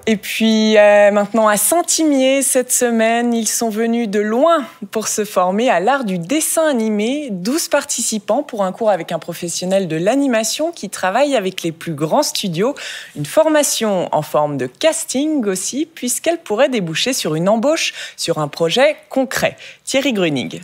Et puis maintenant à Saint-Imier, cette semaine, ils sont venus de loin pour se former à l'art du dessin animé. 12 participants pour un cours avec un professionnel de l'animation qui travaille avec les plus grands studios. Une formation en forme de casting aussi, puisqu'elle pourrait déboucher sur une embauche sur un projet concret. Thierry Grunig.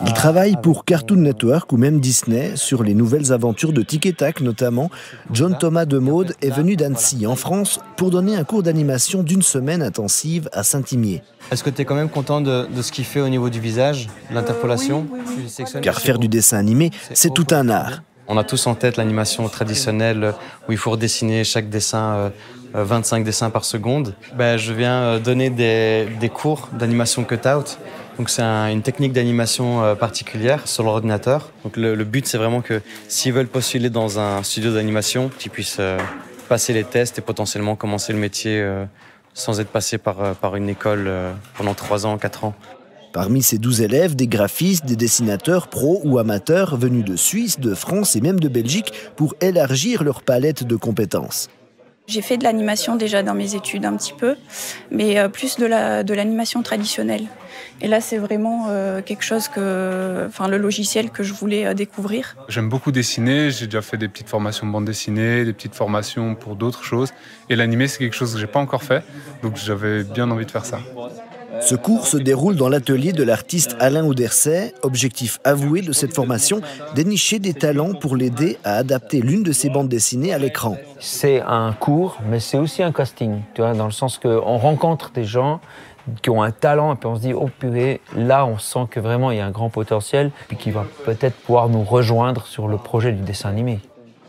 Il travaille pour Cartoon Network ou même Disney sur les nouvelles aventures de Tic et Tac notamment. John Thomas Demaude est venu d'Annecy en France pour donner un cours d'animation d'une semaine intensive à Saint-Imier. Est-ce que tu es quand même content de ce qu'il fait au niveau du visage, l'interpolation? Oui. Car faire du dessin animé, c'est tout un art. On a tous en tête l'animation traditionnelle où il faut redessiner chaque dessin, 25 dessins par seconde. Je viens donner des cours d'animation cut-out. Donc c'est une technique d'animation particulière sur l'ordinateur. Donc le but c'est vraiment que s'ils veulent postuler dans un studio d'animation, qu'ils puissent passer les tests et potentiellement commencer le métier sans être passé par une école pendant 3 ans, 4 ans. Parmi ces 12 élèves, des graphistes, des dessinateurs pros ou amateurs venus de Suisse, de France et même de Belgique pour élargir leur palette de compétences. J'ai fait de l'animation déjà dans mes études un petit peu, mais plus de l'animation traditionnelle. Et là, c'est vraiment quelque chose le logiciel que je voulais découvrir. J'aime beaucoup dessiner, j'ai déjà fait des petites formations de bande dessinée, des petites formations pour d'autres choses. Et l'animé, c'est quelque chose que j'ai pas encore fait, donc j'avais bien envie de faire ça. Ce cours se déroule dans l'atelier de l'artiste Alain Auderset. Objectif avoué de cette formation, dénicher des talents pour l'aider à adapter l'une de ses bandes dessinées à l'écran. C'est un cours, mais c'est aussi un casting, tu vois, dans le sens qu'on rencontre des gens qui ont un talent et puis on se dit, oh purée, là on sent que vraiment il y a un grand potentiel puis qui va peut-être pouvoir nous rejoindre sur le projet du dessin animé.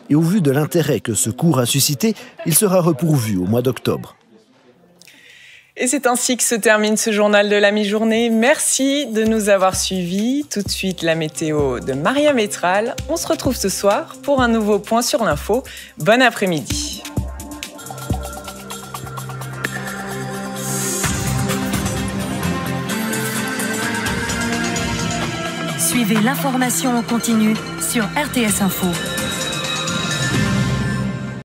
Et au vu de l'intérêt que ce cours a suscité, il sera repourvu au mois d'octobre. Et c'est ainsi que se termine ce journal de la mi-journée. Merci de nous avoir suivis. Tout de suite, la météo de Maria Métral. On se retrouve ce soir pour un nouveau point sur l'info. Bon après-midi. Suivez l'information en continu sur RTS Info.